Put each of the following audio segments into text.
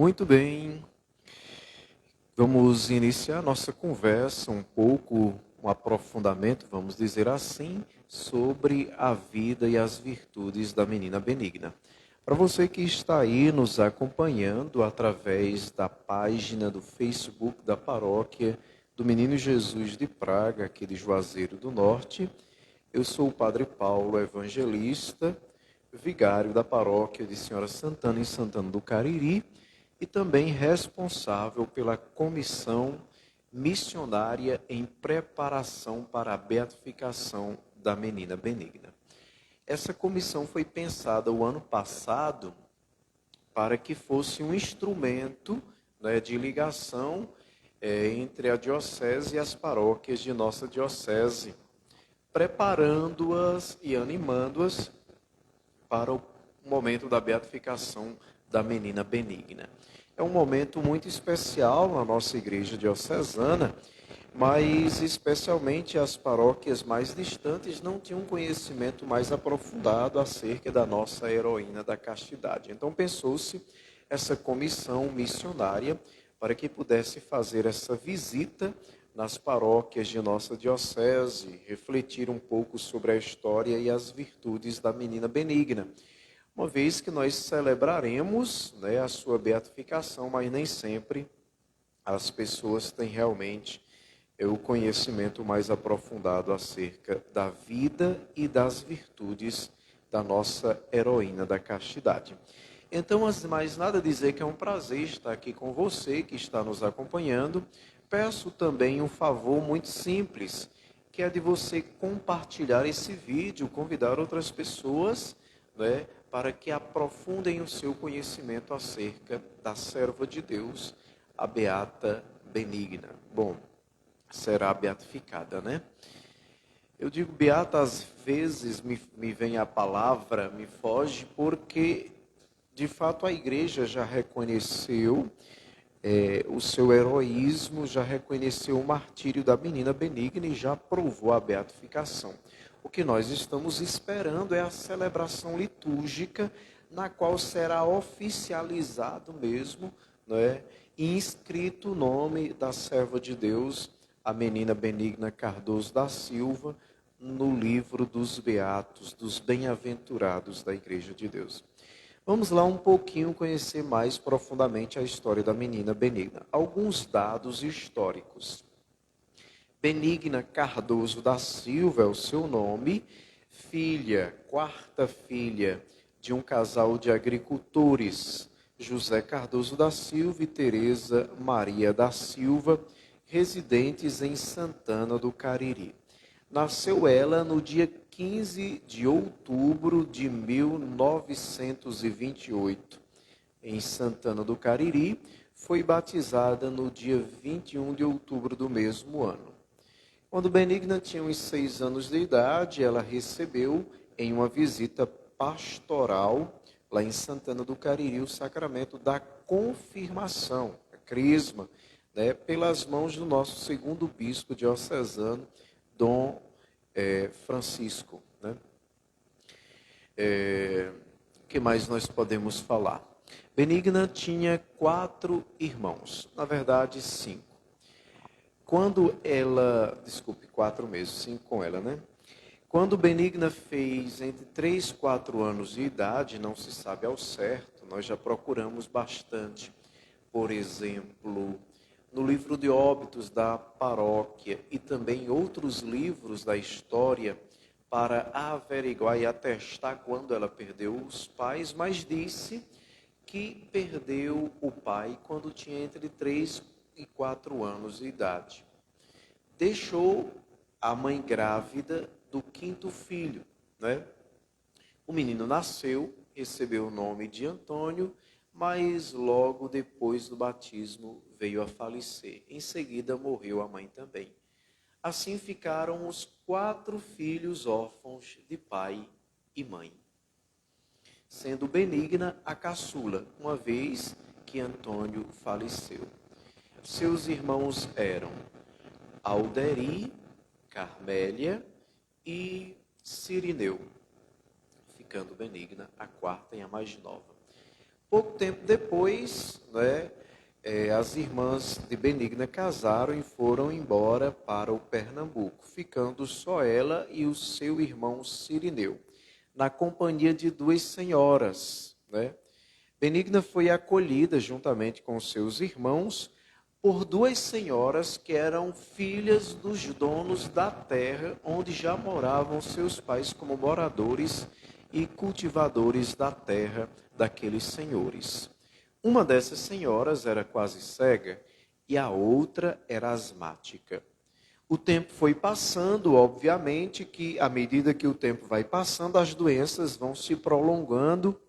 Muito bem, vamos iniciar nossa conversa um aprofundamento, vamos dizer assim, sobre a vida e as virtudes da menina benigna. Para você que está aí nos acompanhando através da página do Facebook da paróquia do Menino Jesus de Praga, aqui de Juazeiro do Norte, eu sou o Padre Paulo, evangelista, vigário da paróquia de Senhora Santana, em Santana do Cariri, e também responsável pela comissão missionária em preparação para a beatificação da menina benigna. Essa comissão foi pensada o ano passado para que fosse um instrumento, né, de ligação entre a diocese e as paróquias de nossa diocese, preparando-as e animando-as para o momento da beatificação da menina benigna. É um momento muito especial na nossa igreja diocesana, mas especialmente as paróquias mais distantes não tinham um conhecimento mais aprofundado acerca da nossa heroína da castidade. Então pensou-se essa comissão missionária para que pudesse fazer essa visita nas paróquias de nossa diocese, refletir um pouco sobre a história e as virtudes da menina benigna. Uma vez que nós celebraremos, né, a sua beatificação, mas nem sempre as pessoas têm realmente o conhecimento mais aprofundado acerca da vida e das virtudes da nossa heroína da castidade. Então, antes de mais nada, dizer que é um prazer estar aqui com você que está nos acompanhando. Peço também um favor muito simples, que é de você compartilhar esse vídeo, convidar outras pessoas, né, para que aprofundem o seu conhecimento acerca da serva de Deus, a Beata Benigna. Bom, será beatificada, né? Eu digo beata, às vezes me vem a palavra, me foge, porque de fato a igreja já reconheceu o seu heroísmo, já reconheceu o martírio da menina benigna e já aprovou a beatificação. O que nós estamos esperando é a celebração litúrgica, na qual será oficializado mesmo, né, e inscrito o nome da serva de Deus, a menina Benigna Cardoso da Silva, no livro dos Beatos, dos Bem-aventurados da Igreja de Deus. Vamos lá um pouquinho conhecer mais profundamente a história da menina Benigna. Alguns dados históricos. Benigna Cardoso da Silva é o seu nome, quarta filha de um casal de agricultores, José Cardoso da Silva e Teresa Maria da Silva, residentes em Santana do Cariri. Nasceu ela no dia 15 de outubro de 1928, em Santana do Cariri. Foi batizada no dia 21 de outubro do mesmo ano. Quando Benigna tinha uns 6 anos de idade, ela recebeu, em uma visita pastoral, lá em Santana do Cariri, o sacramento da confirmação, a crisma, né, pelas mãos do nosso segundo bispo diocesano, Dom Francisco. Né? O que mais nós podemos falar? Benigna tinha 4 irmãos, na verdade 5. Quando ela, 4 meses, 5 com ela, né? Quando Benigna fez entre 3 e 4 anos de idade, não se sabe ao certo, nós já procuramos bastante. Por exemplo, no livro de óbitos da paróquia e também outros livros da história, para averiguar e atestar quando ela perdeu os pais, mas disse que perdeu o pai quando tinha entre 3 e 4 anos de idade. Deixou a mãe grávida do 5º filho, né? O menino nasceu, recebeu o nome de Antônio, mas logo depois do batismo veio a falecer. Em seguida morreu a mãe também. Assim ficaram os 4 filhos órfãos de pai e mãe, sendo Benigna a caçula, uma vez que Antônio faleceu. Seus irmãos eram Alderi, Carmélia e Cirineu, ficando Benigna a 4ª e a mais nova. Pouco tempo depois, né, as irmãs de Benigna casaram e foram embora para o Pernambuco, ficando só ela e o seu irmão Cirineu, na companhia de duas senhoras, né? Benigna foi acolhida juntamente com seus irmãos por duas senhoras que eram filhas dos donos da terra onde já moravam seus pais como moradores e cultivadores da terra daqueles senhores. Uma dessas senhoras era quase cega e a outra era asmática. O tempo foi passando, obviamente que à medida que o tempo vai passando, as doenças vão se prolongando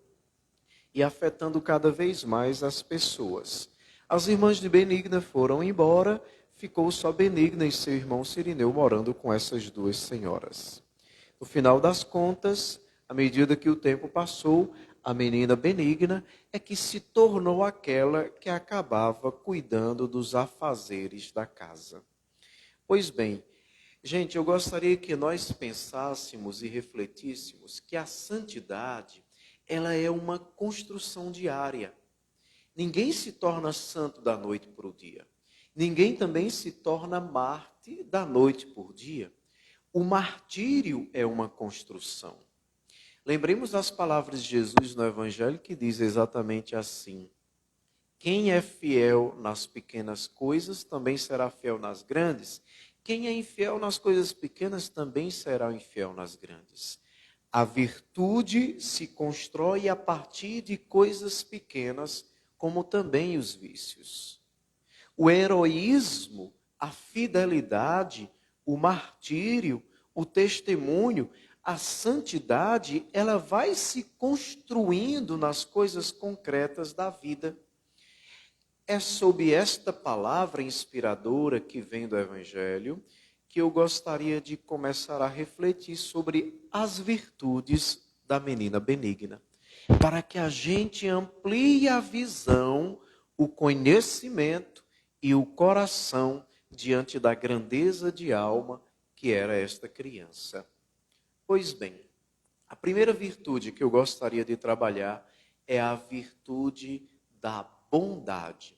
e afetando cada vez mais as pessoas. As irmãs de Benigna foram embora, ficou só Benigna e seu irmão Cirineu morando com essas duas senhoras. No final das contas, à medida que o tempo passou, a menina Benigna é que se tornou aquela que acabava cuidando dos afazeres da casa. Pois bem, gente, eu gostaria que nós pensássemos e refletíssemos que a santidade, ela é uma construção diária. Ninguém se torna santo da noite para o dia. Ninguém também se torna mártir da noite por dia. O martírio é uma construção. Lembremos das palavras de Jesus no Evangelho que diz exatamente assim: quem é fiel nas pequenas coisas também será fiel nas grandes. Quem é infiel nas coisas pequenas também será infiel nas grandes. A virtude se constrói a partir de coisas pequenas, como também os vícios. O heroísmo, a fidelidade, o martírio, o testemunho, a santidade, ela vai se construindo nas coisas concretas da vida. É sob esta palavra inspiradora que vem do Evangelho que eu gostaria de começar a refletir sobre as virtudes da menina Benigna, para que a gente amplie a visão, o conhecimento e o coração diante da grandeza de alma que era esta criança. Pois bem, a primeira virtude que eu gostaria de trabalhar é a virtude da bondade,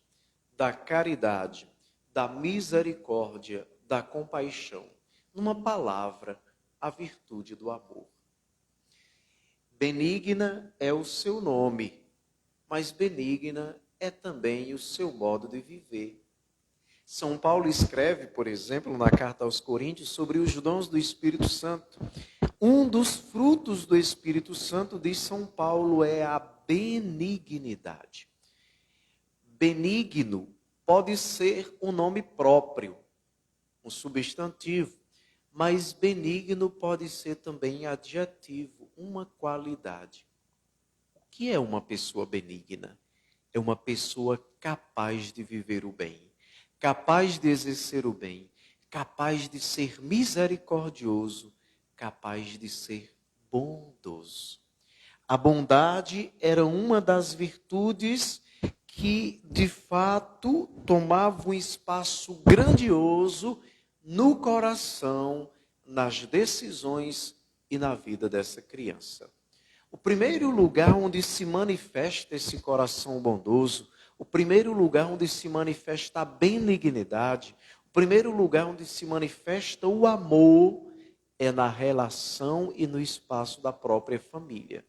da caridade, da misericórdia, da compaixão. Numa palavra, a virtude do amor. Benigna é o seu nome, mas benigna é também o seu modo de viver. São Paulo escreve, por exemplo, na carta aos Coríntios, sobre os dons do Espírito Santo. Um dos frutos do Espírito Santo, diz São Paulo, é a benignidade. Benigno pode ser um nome próprio, um substantivo, mas benigno pode ser também adjetivo, uma qualidade. O que é uma pessoa benigna? É uma pessoa capaz de viver o bem, capaz de exercer o bem, capaz de ser misericordioso, capaz de ser bondoso. A bondade era uma das virtudes que, de fato, tomava um espaço grandioso no coração, nas decisões e na vida dessa criança. O primeiro lugar onde se manifesta esse coração bondoso, o primeiro lugar onde se manifesta a benignidade, o primeiro lugar onde se manifesta o amor é na relação e no espaço da própria família.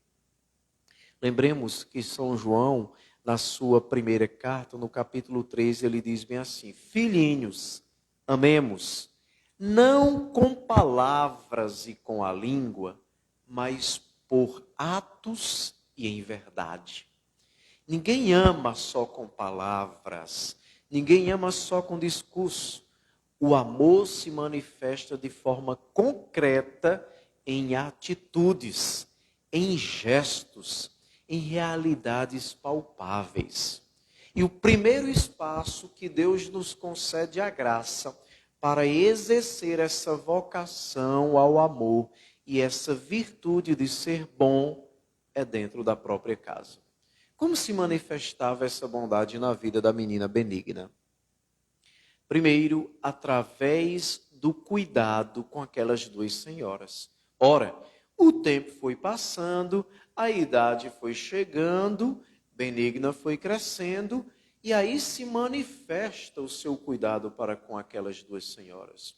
Lembremos que São João, na sua primeira carta, no capítulo 3, ele diz bem assim: filhinhos, amemos, não com palavras e com a língua, mas por atos e em verdade. Ninguém ama só com palavras, ninguém ama só com discurso. O amor se manifesta de forma concreta em atitudes, em gestos, em realidades palpáveis. E o primeiro espaço que Deus nos concede a graça para exercer essa vocação ao amor e essa virtude de ser bom é dentro da própria casa. Como se manifestava essa bondade na vida da menina Benigna? Primeiro, através do cuidado com aquelas duas senhoras. Ora, o tempo foi passando, a idade foi chegando, Benigna foi crescendo e aí se manifesta o seu cuidado para com aquelas duas senhoras.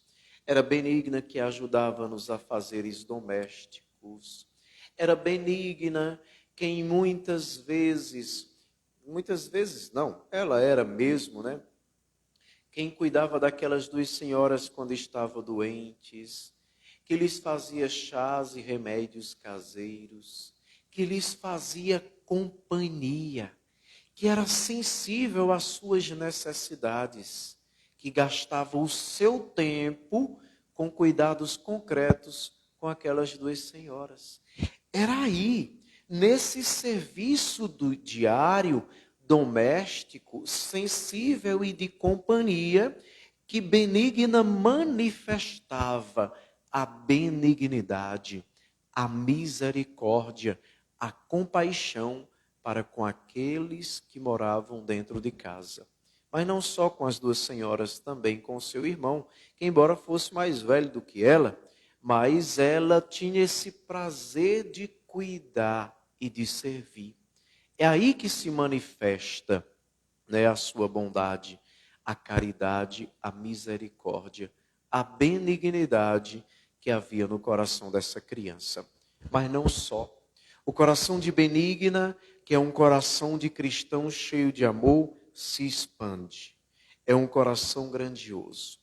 Era Benigna que ajudava nos afazeres domésticos. Era Benigna quem muitas vezes não, ela era mesmo, né? Quem cuidava daquelas duas senhoras quando estavam doentes, que lhes fazia chás e remédios caseiros, que lhes fazia companhia, que era sensível às suas necessidades, que gastava o seu tempo com cuidados concretos com aquelas duas senhoras. Era aí, nesse serviço do diário, doméstico, sensível e de companhia, que Benigna manifestava a benignidade, a misericórdia, a compaixão para com aqueles que moravam dentro de casa. Mas não só com as duas senhoras, também com seu irmão, que embora fosse mais velho do que ela, mas ela tinha esse prazer de cuidar e de servir. É aí que se manifesta, né, a sua bondade, a caridade, a misericórdia, a benignidade que havia no coração dessa criança. Mas não só. O coração de Benigna, que é um coração de cristão cheio de amor, se expande. É um coração grandioso.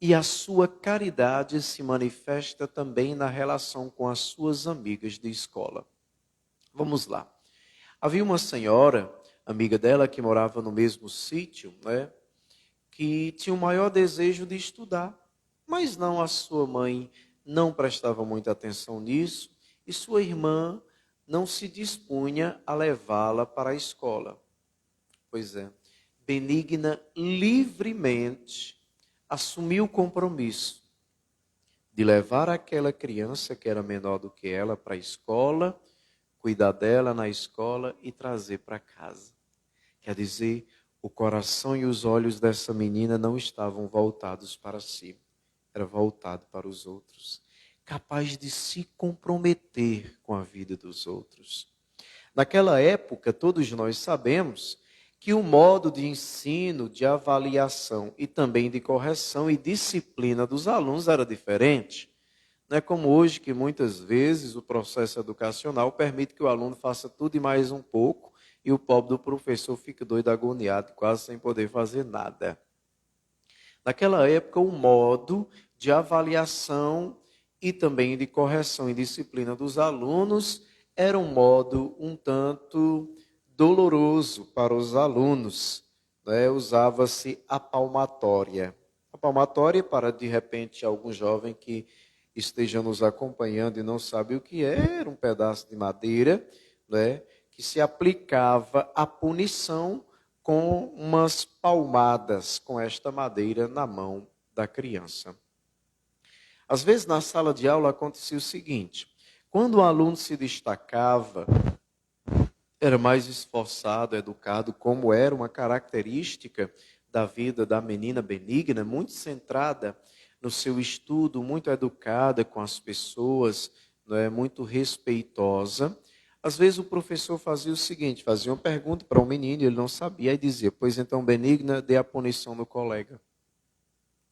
E a sua caridade se manifesta também na relação com as suas amigas de escola. Vamos lá. Havia uma senhora, amiga dela, que morava no mesmo sítio, né, que tinha o maior desejo de estudar, mas não, a sua mãe não prestava muita atenção nisso, e sua irmã não se dispunha a levá-la para a escola. Pois é, Benigna livremente assumiu o compromisso de levar aquela criança que era menor do que ela para a escola, cuidar dela na escola e trazer para casa. Quer dizer, o coração e os olhos dessa menina não estavam voltados para si, era voltado para os outros, capaz de se comprometer com a vida dos outros. Naquela época, todos nós sabemos que o modo de ensino, de avaliação e também de correção e disciplina dos alunos era diferente. Não é como hoje, que muitas vezes o processo educacional permite que o aluno faça tudo e mais um pouco, e o pobre do professor fica doido, agoniado, quase sem poder fazer nada. Naquela época, o modo de avaliação e também de correção e disciplina dos alunos era um modo um tanto doloroso para os alunos, né? Usava-se a palmatória. A palmatória, para de repente algum jovem que esteja nos acompanhando e não sabe o que é, era um pedaço de madeira, né, que se aplicava à punição com umas palmadas com esta madeira na mão da criança. Às vezes na sala de aula acontecia o seguinte: quando o aluno se destacava, era mais esforçado, educado, como era uma característica da vida da menina Benigna, muito centrada no seu estudo, muito educada com as pessoas, não é, muito respeitosa. Às vezes o professor fazia o seguinte, fazia uma pergunta para o menino, ele não sabia, e dizia: pois então, Benigna, dê a punição no colega.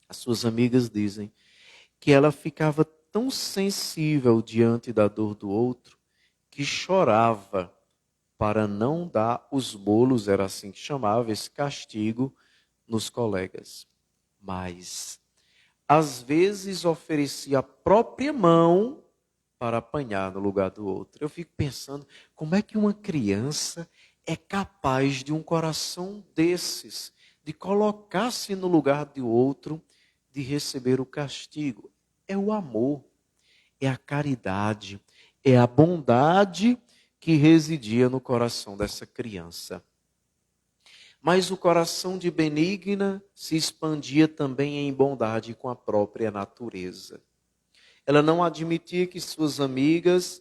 As suas amigas dizem que ela ficava tão sensível diante da dor do outro, que chorava para não dar os bolos, era assim que chamava esse castigo, nos colegas. Mas, às vezes, oferecia a própria mão para apanhar no lugar do outro. Eu fico pensando, como é que uma criança é capaz de um coração desses, de colocar-se no lugar do outro, de receber o castigo? É o amor, é a caridade, é a bondade que residia no coração dessa criança. Mas o coração de Benigna se expandia também em bondade com a própria natureza. Ela não admitia que suas amigas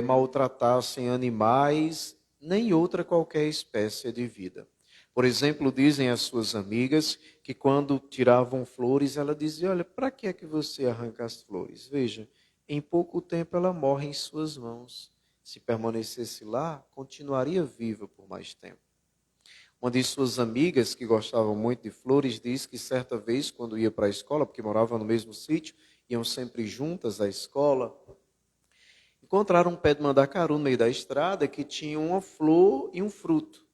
maltratassem animais, nem outra qualquer espécie de vida. Por exemplo, dizem as suas amigas que quando tiravam flores, ela dizia: olha, para que é que você arranca as flores? Veja, em pouco tempo ela morre em suas mãos. se permanecesse lá, continuaria viva por mais tempo. Uma de suas amigas, que gostava muito de flores, disse que certa vez, quando ia para a escola, porque morava no mesmo sítio, iam sempre juntas à escola, encontraram um pé de mandacaru no meio da estrada que tinha uma flor e um fruto.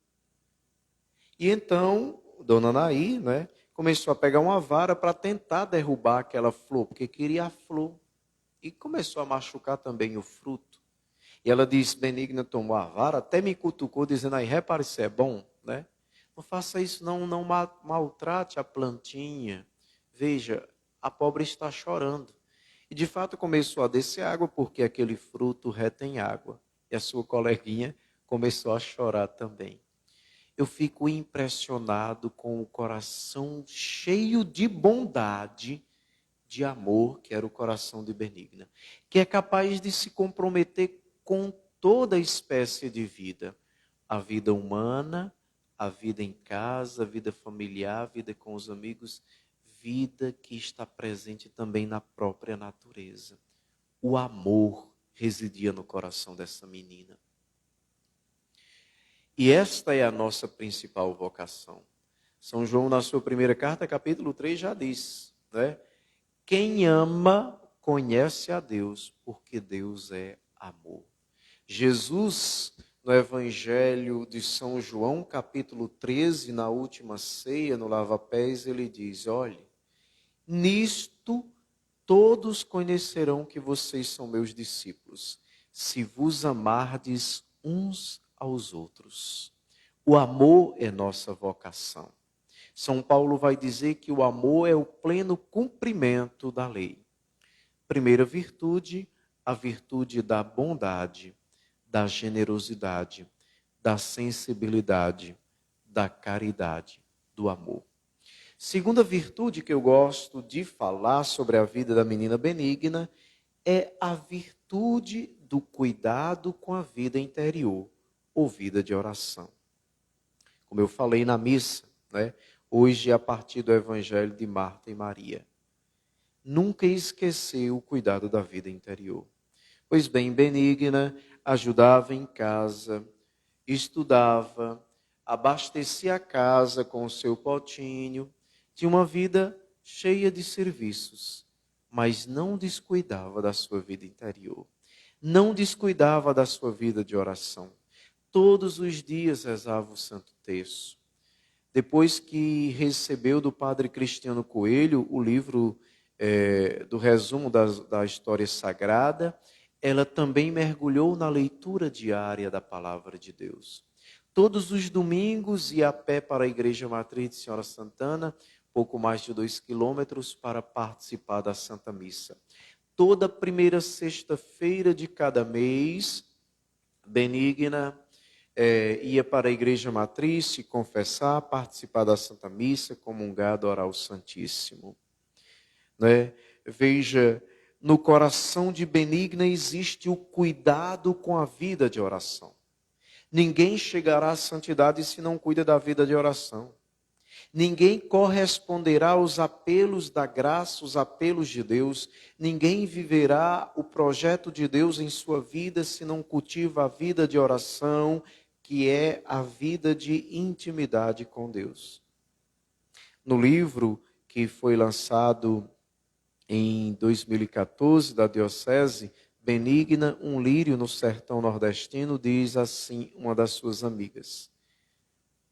E então, Dona Anaí, né, começou a pegar uma vara para tentar derrubar aquela flor, porque queria a flor. E começou a machucar também o fruto. E ela disse, Benigna tomou a vara, até me cutucou, dizendo, aí, repare se é bom, né? Não faça isso, não maltrate a plantinha. Veja, a pobre está chorando. E de fato começou a descer água, porque aquele fruto retém água. E a sua coleguinha começou a chorar também. Eu fico impressionado com o coração cheio de bondade, de amor, que era o coração de Benigna, que é capaz de se comprometer com toda espécie de vida. A vida humana, a vida em casa, a vida familiar, a vida com os amigos, vida que está presente também na própria natureza. O amor residia no coração dessa menina. E esta é a nossa principal vocação. São João, na sua primeira carta, capítulo 3, já diz, né? Quem ama, conhece a Deus, porque Deus é amor. Jesus, no Evangelho de São João, capítulo 13, na última ceia, no lava-pés, ele diz, olhe, nisto todos conhecerão que vocês são meus discípulos, se vos amardes uns aos outros. O amor é nossa vocação. São Paulo vai dizer que o amor é o pleno cumprimento da lei. Primeira virtude, a virtude da bondade, da generosidade, da sensibilidade, da caridade, do amor. Segunda virtude que eu gosto de falar sobre a vida da menina Benigna é a virtude do cuidado com a vida interior, ou vida de oração. Como eu falei na missa, né? Hoje a partir do Evangelho de Marta e Maria. Nunca esqueceu o cuidado da vida interior. Pois bem, Benigna ajudava em casa, estudava, abastecia a casa com o seu potinho, tinha uma vida cheia de serviços, mas não descuidava da sua vida interior. Não descuidava da sua vida de oração. Todos os dias rezava o Santo Terço. Depois que recebeu do padre Cristiano Coelho o livro do resumo da história sagrada, ela também mergulhou na leitura diária da palavra de Deus. Todos os domingos ia a pé para a Igreja Matriz de Senhora Santana, pouco mais de 2 quilômetros, para participar da Santa Missa. Toda primeira sexta-feira de cada mês, Benigna ia para a Igreja Matriz, se confessar, participar da Santa Missa, comungar, adorar o Santíssimo. Né? Veja, no coração de Benigna existe o cuidado com a vida de oração. Ninguém chegará à santidade se não cuida da vida de oração. Ninguém corresponderá aos apelos da graça, os apelos de Deus. Ninguém viverá o projeto de Deus em sua vida se não cultiva a vida de oração, que é a vida de intimidade com Deus. No livro que foi lançado em 2014 da Diocese, Benigna, um lírio no sertão nordestino, diz assim uma das suas amigas: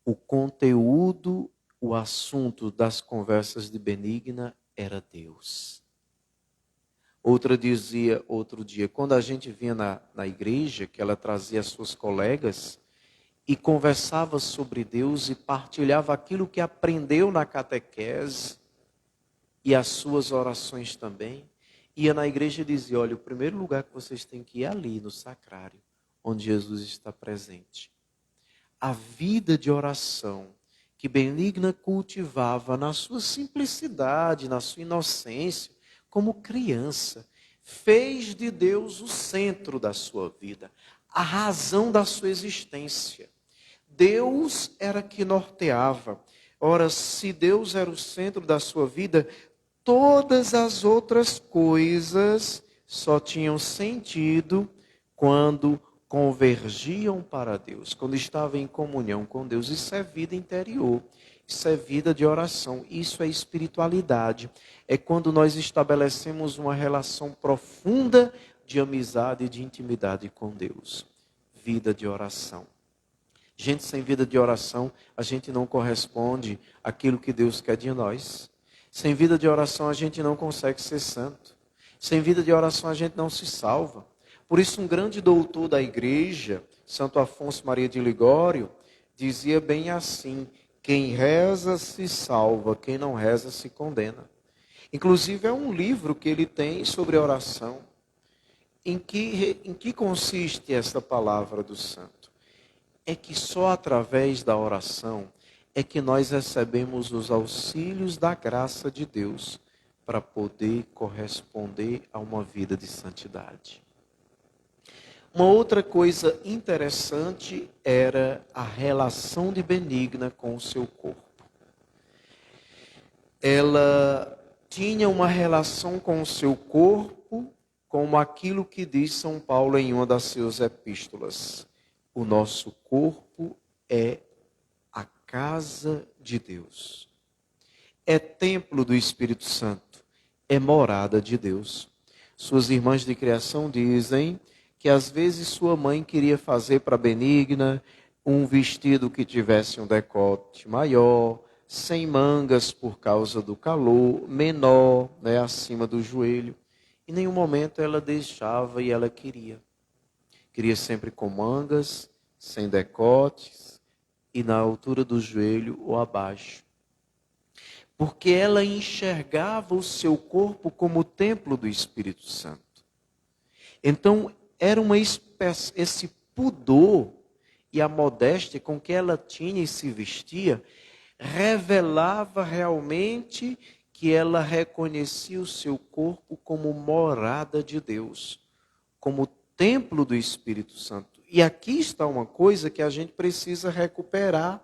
o conteúdo, o assunto das conversas de Benigna era Deus. Outra dizia, outro dia, quando a gente vinha na igreja, que ela trazia as suas colegas e conversava sobre Deus e partilhava aquilo que aprendeu na catequese e as suas orações também, ia na igreja e dizia, olha, o primeiro lugar que vocês têm que ir é ali, no sacrário, onde Jesus está presente. A vida de oração que Benigna cultivava na sua simplicidade, na sua inocência, como criança, fez de Deus o centro da sua vida, a razão da sua existência. Deus era que norteava. Ora, se Deus era o centro da sua vida, todas as outras coisas só tinham sentido quando convergiam para Deus, quando estavam em comunhão com Deus. Isso é vida interior, isso é vida de oração, isso é espiritualidade. É quando nós estabelecemos uma relação profunda de amizade e de intimidade com Deus. Vida de oração. Gente, sem vida de oração, a gente não corresponde àquilo que Deus quer de nós. Sem vida de oração, a gente não consegue ser santo. Sem vida de oração, a gente não se salva. Por isso, um grande doutor da igreja, Santo Afonso Maria de Ligório, dizia bem assim: quem reza se salva, quem não reza se condena. Inclusive, é um livro que ele tem sobre oração. Em que consiste esta palavra do santo? É que só através da oração é que nós recebemos os auxílios da graça de Deus para poder corresponder a uma vida de santidade. Uma outra coisa interessante era a relação de Benigna com o seu corpo. Ela tinha uma relação com o seu corpo como aquilo que diz São Paulo em uma das suas epístolas. O nosso corpo é a casa de Deus. É templo do Espírito Santo. É morada de Deus. Suas irmãs de criação dizem que às vezes sua mãe queria fazer para Benigna um vestido que tivesse um decote maior, sem mangas por causa do calor, menor, acima do joelho. Em nenhum momento ela deixava e ela queria. Queria sempre com mangas, sem decotes e na altura do joelho ou abaixo. Porque ela enxergava o seu corpo como o templo do Espírito Santo. Então, era uma espécie, esse pudor e a modéstia com que ela tinha e se vestia, revelava realmente que ela reconhecia o seu corpo como morada de Deus, como templo do Espírito Santo. E aqui está uma coisa que a gente precisa recuperar.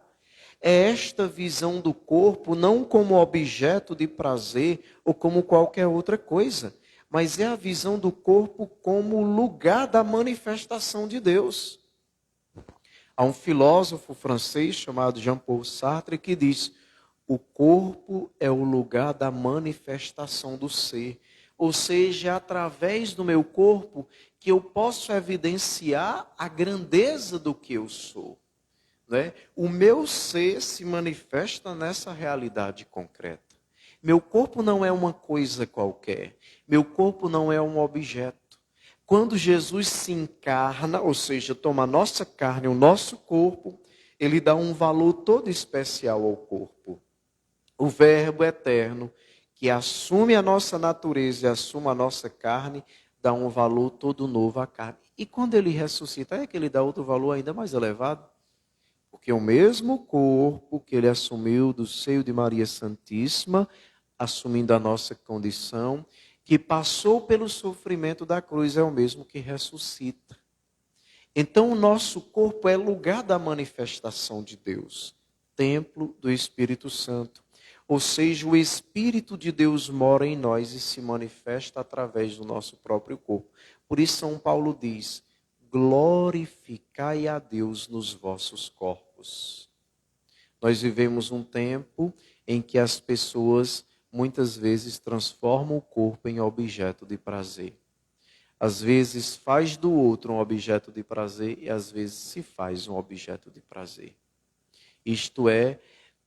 É esta visão do corpo não como objeto de prazer ou como qualquer outra coisa, mas é a visão do corpo como lugar da manifestação de Deus. Há um filósofo francês chamado Jean-Paul Sartre que diz: o corpo é o lugar da manifestação do ser. Ou seja, é através do meu corpo que eu posso evidenciar a grandeza do que eu sou. Né? O meu ser se manifesta nessa realidade concreta. Meu corpo não é uma coisa qualquer. Meu corpo não é um objeto. Quando Jesus se encarna, ou seja, toma a nossa carne, o nosso corpo, ele dá um valor todo especial ao corpo. O Verbo eterno, que assume a nossa natureza e assume a nossa carne, dá um valor todo novo à carne. E quando ele ressuscita, é que ele dá outro valor ainda mais elevado. Porque o mesmo corpo que ele assumiu do seio de Maria Santíssima, assumindo a nossa condição, que passou pelo sofrimento da cruz, é o mesmo que ressuscita. Então o nosso corpo é lugar da manifestação de Deus, templo do Espírito Santo. Ou seja, o Espírito de Deus mora em nós e se manifesta através do nosso próprio corpo. Por isso São Paulo diz: glorificai a Deus nos vossos corpos. Nós vivemos um tempo em que as pessoas muitas vezes transformam o corpo em objeto de prazer. Às vezes faz do outro um objeto de prazer e às vezes se faz um objeto de prazer. Isto é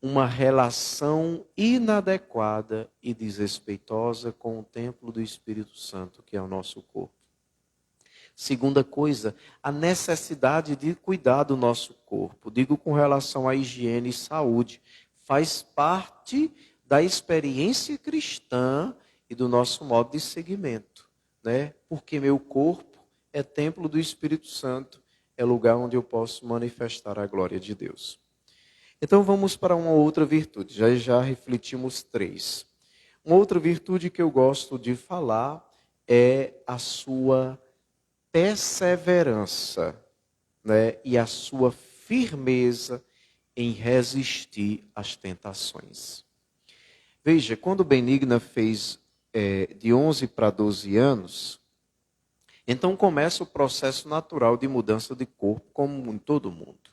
uma relação inadequada e desrespeitosa com o templo do Espírito Santo, que é o nosso corpo. Segunda coisa, a necessidade de cuidar do nosso corpo. Digo com relação à higiene e saúde. Faz parte da experiência cristã e do nosso modo de seguimento, né? Porque meu corpo é templo do Espírito Santo, é lugar onde eu posso manifestar a glória de Deus. Então vamos para uma outra virtude, já refletimos 3. Uma outra virtude que eu gosto de falar é a sua perseverança, né? E a sua firmeza em resistir às tentações. Veja, quando Benigna fez de 11 para 12 anos, Então começa o processo natural de mudança de corpo, como em todo mundo.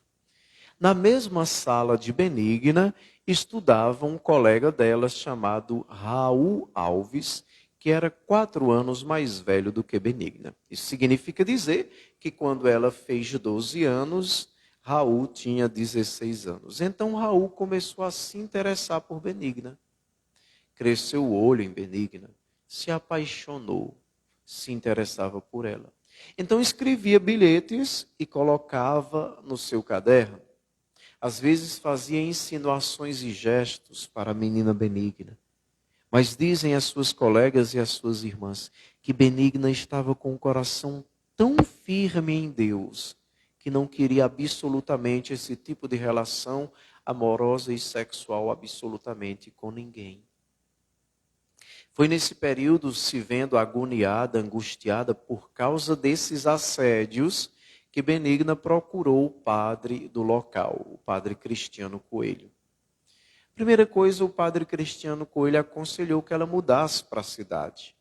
Na mesma sala de Benigna, estudava um colega dela chamado Raul Alves, que era 4 anos mais velho do que Benigna. Isso significa dizer que quando ela fez 12 anos, Raul tinha 16 anos. Então Raul começou a se interessar por Benigna. Cresceu o olho em Benigna, se apaixonou, se interessava por ela. Então escrevia bilhetes e colocava no seu caderno. Às vezes fazia insinuações e gestos para a menina Benigna. Mas dizem as suas colegas e as suas irmãs que Benigna estava com o coração tão firme em Deus que não queria absolutamente esse tipo de relação amorosa e sexual absolutamente com ninguém. Foi nesse período, se vendo agoniada, angustiada por causa desses assédios, que Benigna procurou o padre do local, o padre Cristiano Coelho. Primeira coisa, o padre Cristiano Coelho aconselhou que ela mudasse para a cidade.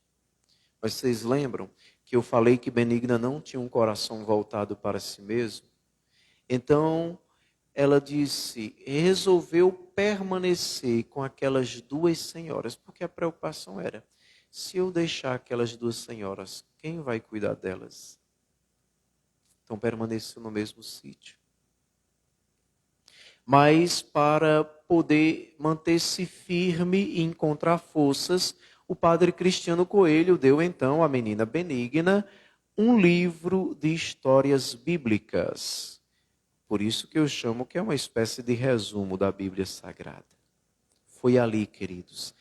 Mas vocês lembram que eu falei que Benigna não tinha um coração voltado para si mesmo? Então, ela resolveu permanecer com aquelas 2 senhoras, porque a preocupação era, se eu deixar aquelas 2 senhoras, quem vai cuidar delas? Então permaneceu no mesmo sítio. Mas para poder manter-se firme e encontrar forças, o padre Cristiano Coelho deu então à menina Benigna um livro de histórias bíblicas. Por isso que eu chamo que é uma espécie de resumo da Bíblia Sagrada. Foi ali, queridos,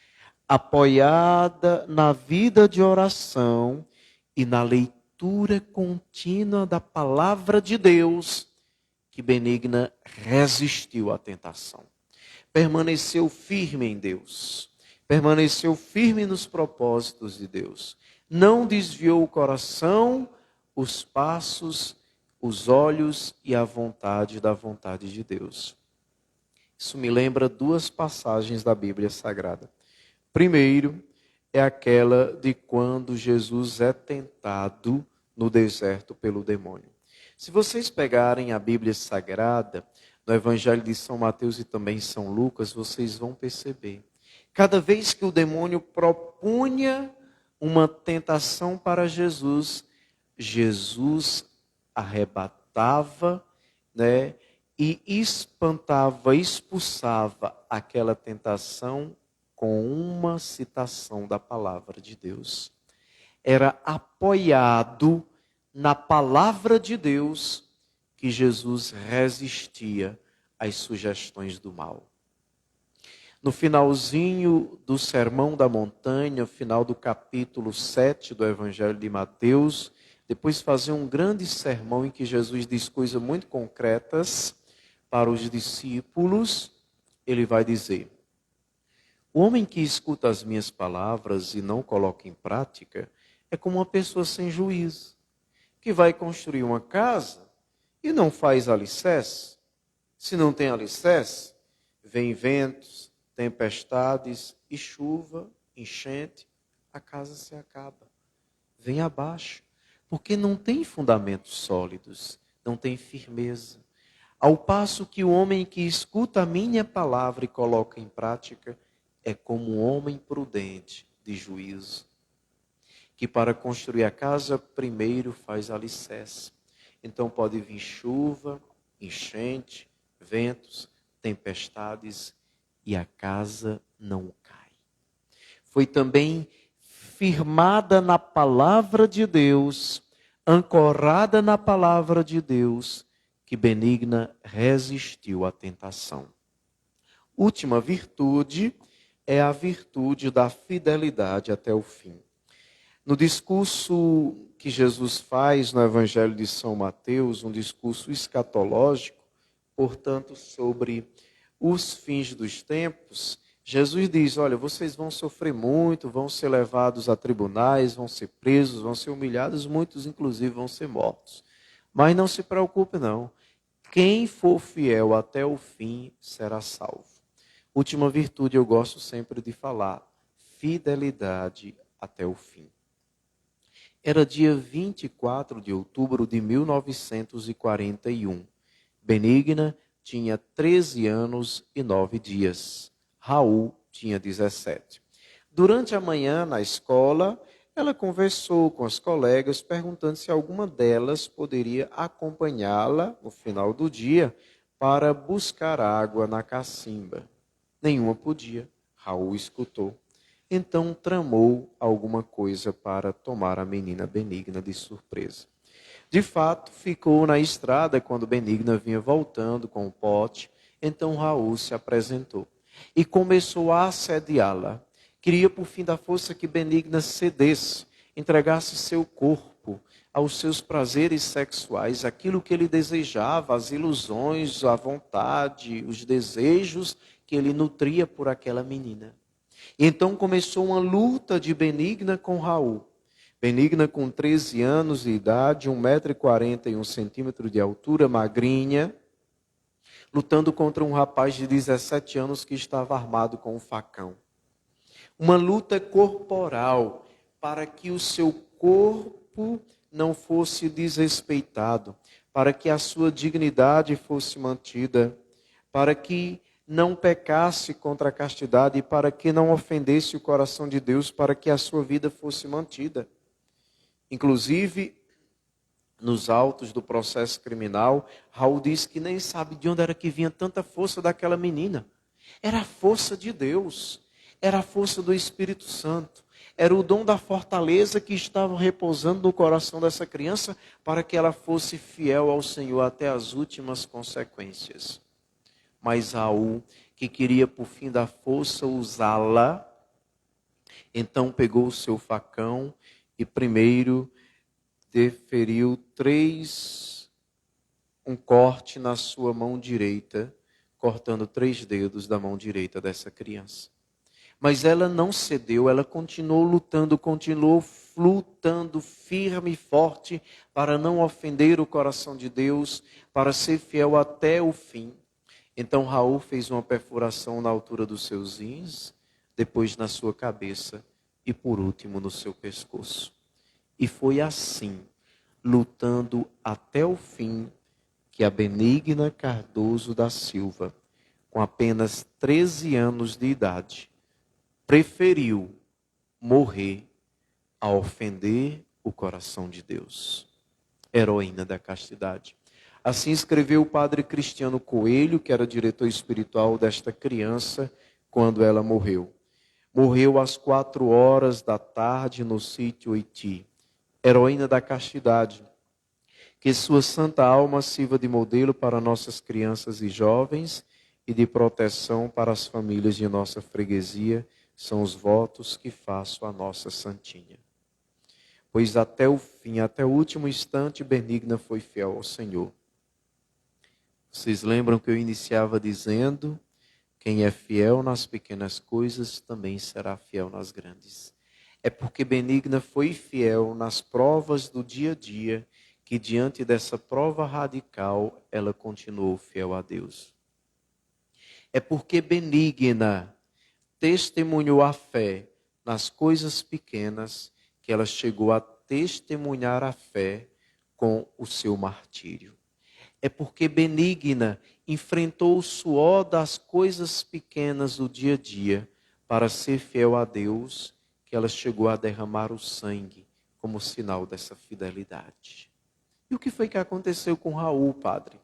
apoiada na vida de oração e na leitura contínua da palavra de Deus, que Benigna resistiu à tentação. Permaneceu firme em Deus. Permaneceu firme nos propósitos de Deus. Não desviou o coração, os passos, os olhos e a vontade da vontade de Deus. Isso me lembra 2 passagens da Bíblia Sagrada. Primeiro, é aquela de quando Jesus é tentado no deserto pelo demônio. Se vocês pegarem a Bíblia Sagrada, no Evangelho de São Mateus e também São Lucas, vocês vão perceber. Cada vez que o demônio propunha uma tentação para Jesus, Jesus arrebatava, e espantava, expulsava aquela tentação com uma citação da palavra de Deus. Era apoiado na palavra de Deus que Jesus resistia às sugestões do mal. No finalzinho do Sermão da Montanha, final do capítulo 7 do Evangelho de Mateus, depois de fazer um grande sermão em que Jesus diz coisas muito concretas para os discípulos, ele vai dizer: o homem que escuta as minhas palavras e não coloca em prática é como uma pessoa sem juízo, que vai construir uma casa e não faz alicerce. Se não tem alicerce, vem ventos, tempestades e chuva, enchente, a casa se acaba. Vem abaixo, porque não tem fundamentos sólidos, não tem firmeza. Ao passo que o homem que escuta a minha palavra e coloca em prática é como um homem prudente de juízo, que para construir a casa primeiro faz alicerce. Então pode vir chuva, enchente, ventos, tempestades e a casa não cai. Foi também firmada na palavra de Deus, ancorada na palavra de Deus, que Benigna resistiu à tentação. Última virtude é a virtude da fidelidade até o fim. No discurso que Jesus faz no Evangelho de São Mateus, um discurso escatológico, portanto, sobre os fins dos tempos, Jesus diz: olha, vocês vão sofrer muito, vão ser levados a tribunais, vão ser presos, vão ser humilhados, muitos inclusive vão ser mortos. Mas não se preocupe não, quem for fiel até o fim será salvo. Última virtude eu gosto sempre de falar: fidelidade até o fim. Era dia 24 de outubro de 1941. Benigna tinha 13 anos e 9 dias. Raul tinha 17. Durante a manhã, na escola, ela conversou com as colegas, perguntando se alguma delas poderia acompanhá-la no final do dia para buscar água na cacimba. Nenhuma podia. Raul escutou. Então tramou alguma coisa para tomar a menina Benigna de surpresa. De fato, ficou na estrada quando Benigna vinha voltando com o pote. Então Raul se apresentou e começou a assediá-la. Queria, por fim da força, que Benigna cedesse, entregasse seu corpo aos seus prazeres sexuais, aquilo que ele desejava, as ilusões, a vontade, os desejos que ele nutria por aquela menina. Então começou uma luta de Benigna com Raul. Benigna, com 13 anos de idade, 1,41 m de altura, magrinha, lutando contra um rapaz de 17 anos que estava armado com um facão. Uma luta corporal para que o seu corpo não fosse desrespeitado, para que a sua dignidade fosse mantida, para que não pecasse contra a castidade e para que não ofendesse o coração de Deus, para que a sua vida fosse mantida. Inclusive, nos autos do processo criminal, Raul diz que nem sabe de onde era que vinha tanta força daquela menina. Era a força de Deus, era a força do Espírito Santo, era o dom da fortaleza que estava repousando no coração dessa criança para que ela fosse fiel ao Senhor até as últimas consequências. Mas Raul, que queria por fim da força usá-la, então pegou o seu facão e primeiro deferiu um corte na sua mão direita, cortando 3 dedos da mão direita dessa criança. Mas ela não cedeu, ela continuou lutando firme e forte para não ofender o coração de Deus, para ser fiel até o fim. Então Raul fez uma perfuração na altura dos seus rins, depois na sua cabeça e por último no seu pescoço. E foi assim, lutando até o fim, que a Benigna Cardoso da Silva, com apenas 13 anos de idade, preferiu morrer a ofender o coração de Deus. Heroína da castidade. Assim escreveu o padre Cristiano Coelho, que era diretor espiritual desta criança, quando ela morreu. Morreu às 16h no sítio Oiti. Heroína da castidade. Que sua santa alma sirva de modelo para nossas crianças e jovens e de proteção para as famílias de nossa freguesia, são os votos que faço à nossa santinha. Pois até o fim, até o último instante, Benigna foi fiel ao Senhor. Vocês lembram que eu iniciava dizendo: quem é fiel nas pequenas coisas também será fiel nas grandes. É porque Benigna foi fiel nas provas do dia a dia, que diante dessa prova radical, ela continuou fiel a Deus. É porque Benigna testemunhou a fé nas coisas pequenas, que ela chegou a testemunhar a fé com o seu martírio. É porque Benigna enfrentou o suor das coisas pequenas do dia a dia para ser fiel a Deus, que ela chegou a derramar o sangue como sinal dessa fidelidade. E o que foi que aconteceu com Raul, padre?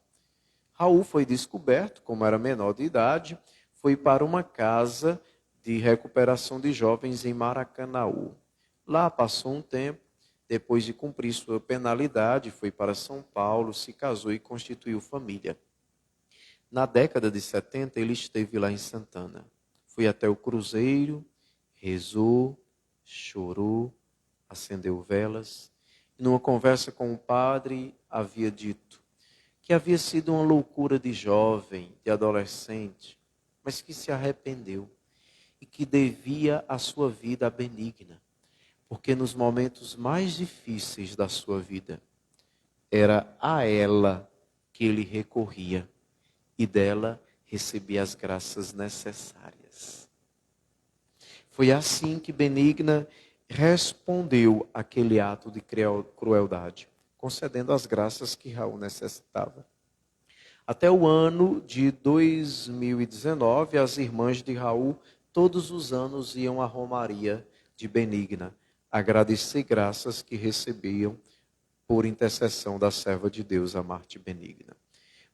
Raul foi descoberto, como era menor de idade, foi para uma casa de recuperação de jovens em Maracanaú. Lá passou um tempo, depois de cumprir sua penalidade, foi para São Paulo, se casou e constituiu família. Na década de 70, ele esteve lá em Santana. Foi até o cruzeiro, rezou, chorou, acendeu velas. E numa conversa com o padre, havia dito que havia sido uma loucura de jovem, de adolescente, mas que se arrependeu e que devia a sua vida a Benigna. Porque nos momentos mais difíceis da sua vida, era a ela que ele recorria e dela recebia as graças necessárias. Foi assim que Benigna respondeu àquele ato de crueldade, concedendo as graças que Raul necessitava. Até o ano de 2019, as irmãs de Raul, todos os anos, iam à Romaria de Benigna, agradecer graças que recebiam por intercessão da serva de Deus, a Marte Benigna.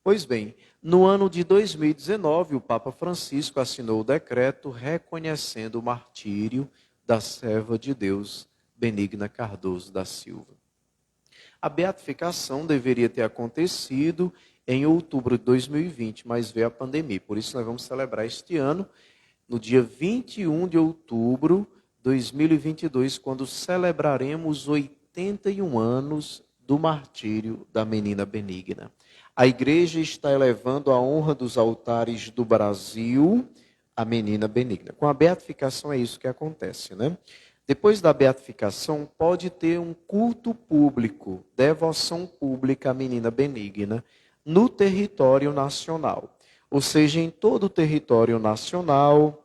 Pois bem, no ano de 2019, o Papa Francisco assinou o decreto reconhecendo o martírio da serva de Deus, Benigna Cardoso da Silva. A beatificação deveria ter acontecido em outubro de 2020, mas veio a pandemia. Por isso nós vamos celebrar este ano, no dia 21 de outubro de 2022, quando celebraremos 81 anos do martírio da menina Benigna. A igreja está elevando a honra dos altares do Brasil à menina Benigna. Com a beatificação é isso que acontece, né? Depois da beatificação, pode ter um culto público, devoção pública à menina Benigna, no território nacional. Ou seja, em todo o território nacional,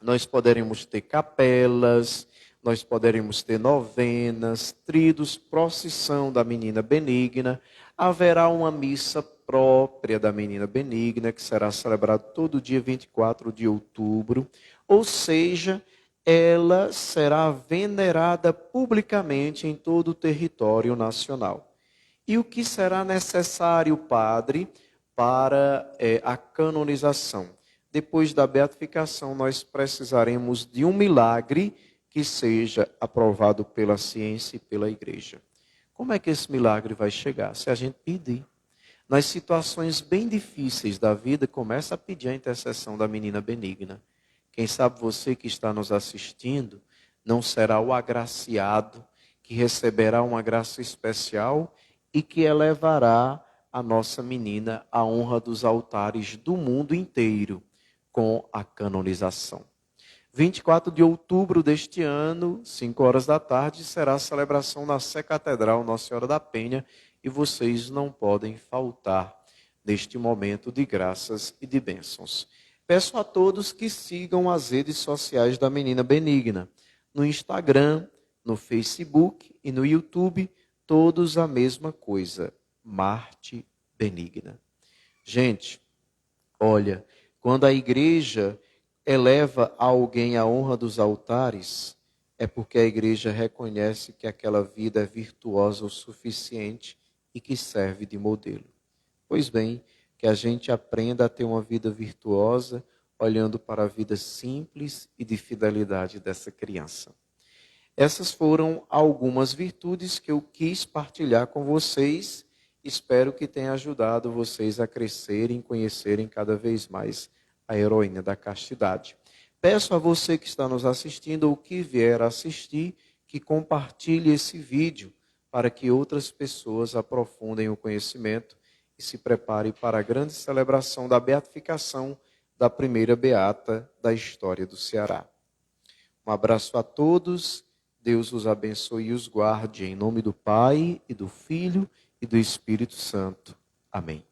nós poderemos ter capelas, nós poderemos ter novenas, tridos, procissão da menina Benigna. Haverá uma missa própria da menina Benigna, que será celebrada todo dia 24 de outubro. Ou seja, ela será venerada publicamente em todo o território nacional. E o que será necessário, padre, para a canonização? Depois da beatificação, nós precisaremos de um milagre que seja aprovado pela ciência e pela igreja. Como é que esse milagre vai chegar? Se a gente pedir. Nas situações bem difíceis da vida, começa a pedir a intercessão da menina Benigna. Quem sabe você que está nos assistindo não será o agraciado que receberá uma graça especial e que elevará a nossa menina à honra dos altares do mundo inteiro com a canonização. 24 de outubro deste ano, 5 horas da tarde, será a celebração na Sé Catedral Nossa Senhora da Penha e vocês não podem faltar neste momento de graças e de bênçãos. Peço a todos que sigam as redes sociais da menina Benigna, no Instagram, no Facebook e no YouTube, todos a mesma coisa, Marte Benigna. Gente, olha, quando a igreja eleva alguém à honra dos altares, é porque a igreja reconhece que aquela vida é virtuosa o suficiente e que serve de modelo. Pois bem, que a gente aprenda a ter uma vida virtuosa, olhando para a vida simples e de fidelidade dessa criança. Essas foram algumas virtudes que eu quis partilhar com vocês. Espero que tenha ajudado vocês a crescerem, conhecerem cada vez mais a heroína da castidade. Peço a você que está nos assistindo ou que vier assistir, que compartilhe esse vídeo para que outras pessoas aprofundem o conhecimento e se prepare para a grande celebração da beatificação da primeira beata da história do Ceará. Um abraço a todos, Deus os abençoe e os guarde, em nome do Pai, e do Filho, e do Espírito Santo. Amém.